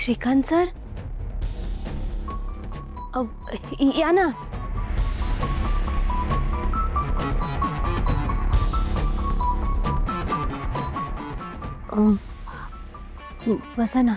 Shrikant sir, या ना. बसा ना.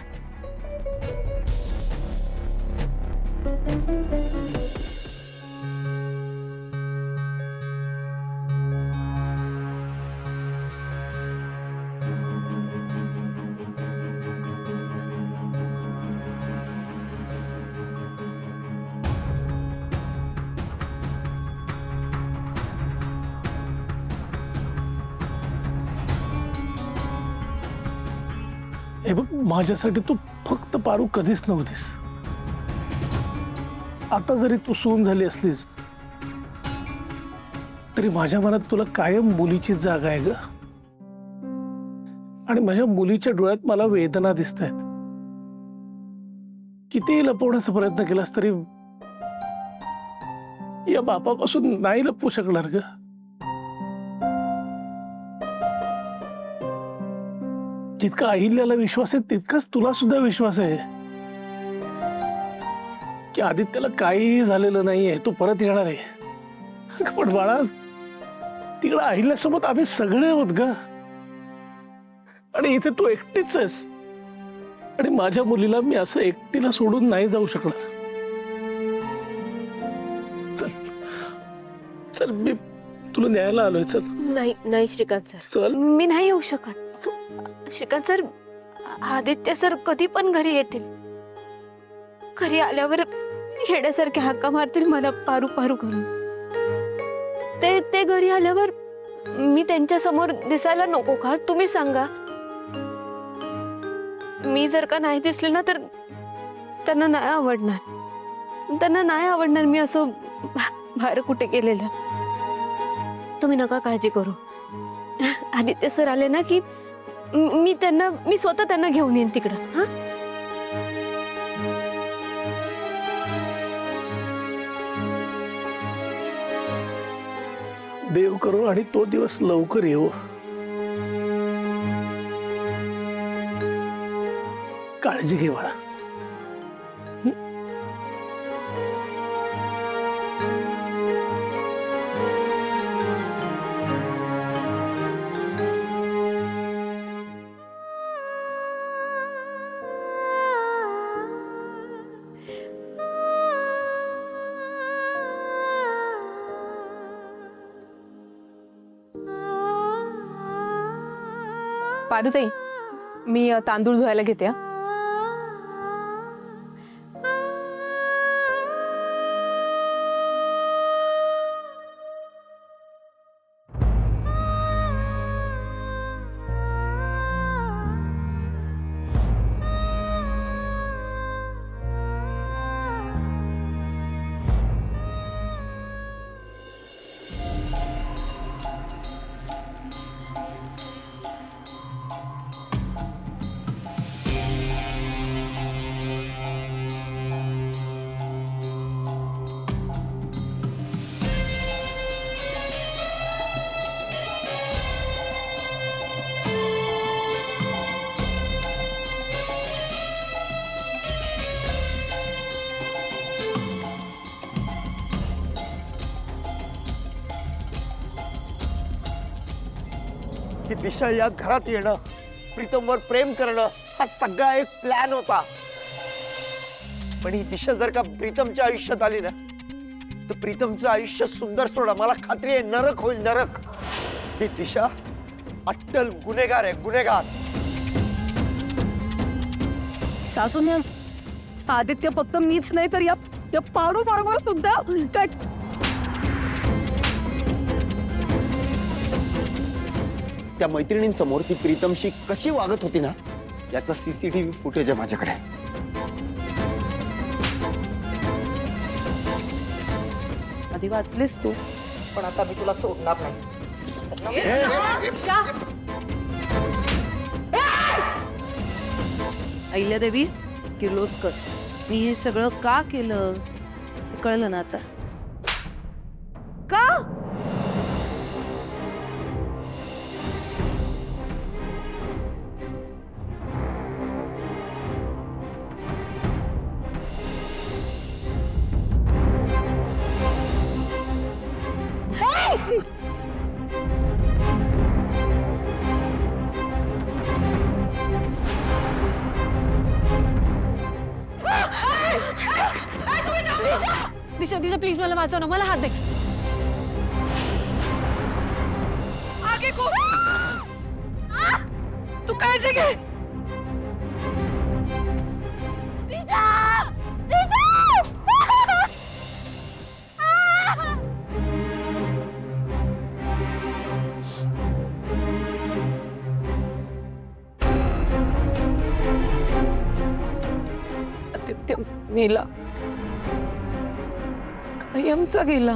हे बघ, माझ्यासाठी तू फक्त पारू कधीच नव्हतीस. आता जरी तू सून झाली असलीस तरी माझ्या मनात तुला कायम मुलीची जागा आहे ग. आणि माझ्या मुलीच्या डोळ्यात मला वेदना दिसत आहेत. कितीही लपवण्याचा प्रयत्न केलास तरी या बापापासून नाही लपवू शकणार ग. जितका अहिल्याला विश्वास आहे तितकाच तुला सुद्धा विश्वास आहे की आदित्यला काहीही झालेलं नाहीये, तो परत येणार आहे. पण बाळा, तिकडे अहिल्यासोबत आम्ही सगळे आहोत ग. आणि इथे तू एकटीच आहेस. आणि माझ्या मुलीला मी असं एकटीला सोडून नाही जाऊ शकणार. चल चल, मी तुला न्यायला आलोय. चल. नाही नाही श्रीकांत सर, चल. मी नाही येऊ शकत. श्रीकांत सर, आदित्य सर कधी पण घरी येतील. घरी आल्यावर येण्यासारखे हाका मारतील मला पारू पारू करून. ते घरी आल्यावर मी त्यांच्या समोर दिसायला नको का? तुम्ही सांगा. मी जर का नाही दिसले ना तर त्यांना नाही आवडणार. त्यांना नाही आवडणार मी असं बाहेर कुठे गेलेलं. तुम्ही नका काळजी करू. आदित्य सर आले ना की मी स्वतः त्यांना घेऊन येईन तिकडं. हा, देव करो आणि तो दिवस लवकर येऊ. काळजी घे बाळा. पारुताई, मी तांदूळ धुवायला घेते. ही दिशा या घरात येणं, प्रीतमवर प्रेम करणं हा सगळा एक प्लॅन होता. पण ही दिशा जर का प्रीतमच्या आयुष्यात आली ना तर प्रीतमचं आयुष्य सुंदर सोडा, मला खात्री आहे नरक होईल, नरक. ही दिशा अट्टल गुन्हेगार आहे, गुन्हेगार. सासून्या, आदित्य फक्त मीच नाही तर या पारू बरोबर सुद्धा काय त्या मैत्रिणींसमोर ती प्रीतमशी कशी वागत होती ना याचा सीसीटीव्ही फुटेज आहे माझ्याकडे. आधी वाचलीस तू, पण आता मी तुला सोडणार नाही. अहिल्यादेवी, किर्लोस्कर, मी हे सगळं का केलं ते कळलं ना आता. का दिशा दिशा प्लीज मला वाचव ना, मला हात दे. आगे को तू काळजी घे. दिशा दिशा आदित्य मेला, कायमचा गेला.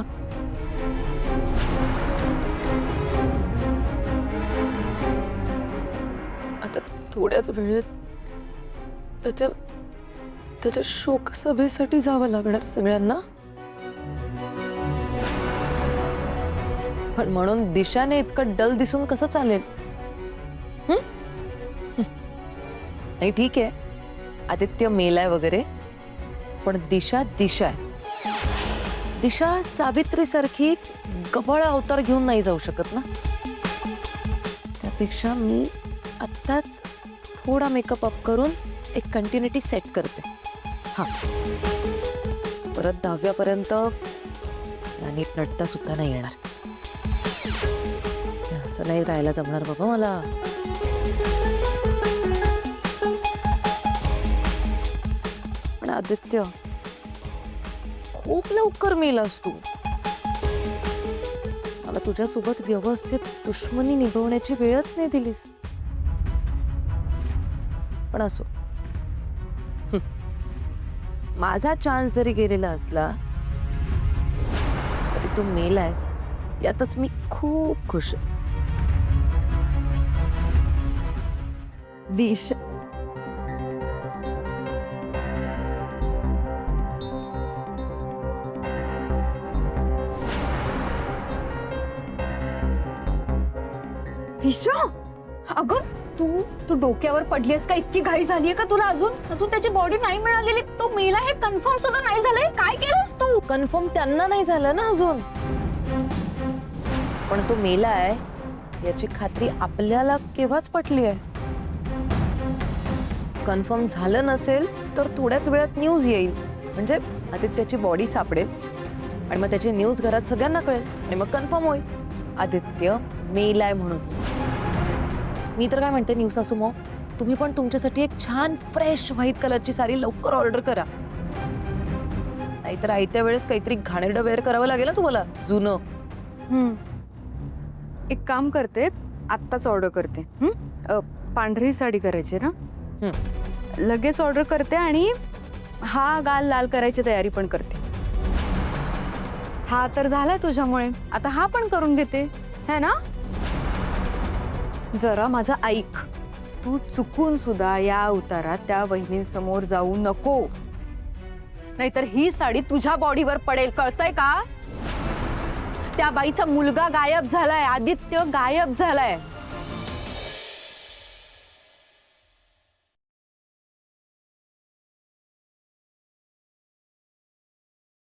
आता थोड्याच वेळेत त्याच्या त्याच्या शोकसभेसाठी जावं लागणार सगळ्यांना. पण म्हणून दिशाने इतकं डल दिसून कसं चालेल? नाही ठीक आहे, आदित्य मेलाय वगैरे, पण दिशा दिशा आहे. दिशा सावित्री सारखी गबाळ अवतार घेऊन नाही जाऊ शकत ना. त्यापेक्षा मी आत्ताच थोडा मेकअप अप करून एक कंटिन्युटी सेट करते. हा, परत 10व्या पर्यंत नीट नटता सुद्धा नाही येणार. असं नाही राहायला जमणार बाबा मला. पण आदित्य, खूप लवकर मेलास तू. मला तुझ्यासोबत व्यवस्थित दुश्मनी निभवण्याची वेळच नाही दिलीस. पण असो, माझा चान्स जरी गेलेला असला तरी तू मेलायस यातच मी खूप खुश आहे. दिशा, दिशा अगं तू तू डोक्यावर पडलीस का? इतकी घाई झालीये का तुला? अजून अजून त्याची बॉडी नाही मिळालेली, तो मेला हे कन्फर्म सुद्धा नाही झालंय. काय केलंस तू? कन्फर्म त्यांना नाही झालं ना अजून, पण तो मेलाय याची खात्री आपल्याला केव्हाच पटली आहे. कन्फर्म झालं नसेल तर थोड्याच वेळात न्यूज येईल, म्हणजे आदित्याची बॉडी सापडेल आणि मग त्याची न्यूज घरात सगळ्यांना कळेल आणि मग कन्फर्म होईल आदित्य मेलाय म्हणून. मी तर काय म्हणते, न्यूज असू मग तुम्ही पण तुमच्यासाठी एक छान फ्रेश व्हाईट कलरची साडी लवकर ऑर्डर करा. नाहीतर आयत्या वेळेस काहीतरी घाणेरडं वेअर करावं लागेल ना तुम्हाला, जुनं. एक काम करते, आत्ताच ऑर्डर करते. पांढरी साडी करायची ना, लगेच ऑर्डर करते आणि हा गाल लाल करायची तयारी पण करते. हा तर झालाय तुझ्यामुळे, आता हा पण करून घेते है ना. जरा माझं ऐक, तू चुकून सुद्धा या उतारात त्या वहिनींसमोर जाऊ नको, नाहीतर ही साडी तुझ्या बॉडीवर पडेल, कळतंय का? त्या बाईचा मुलगा गायब झालाय, आदित्य गायब झालाय.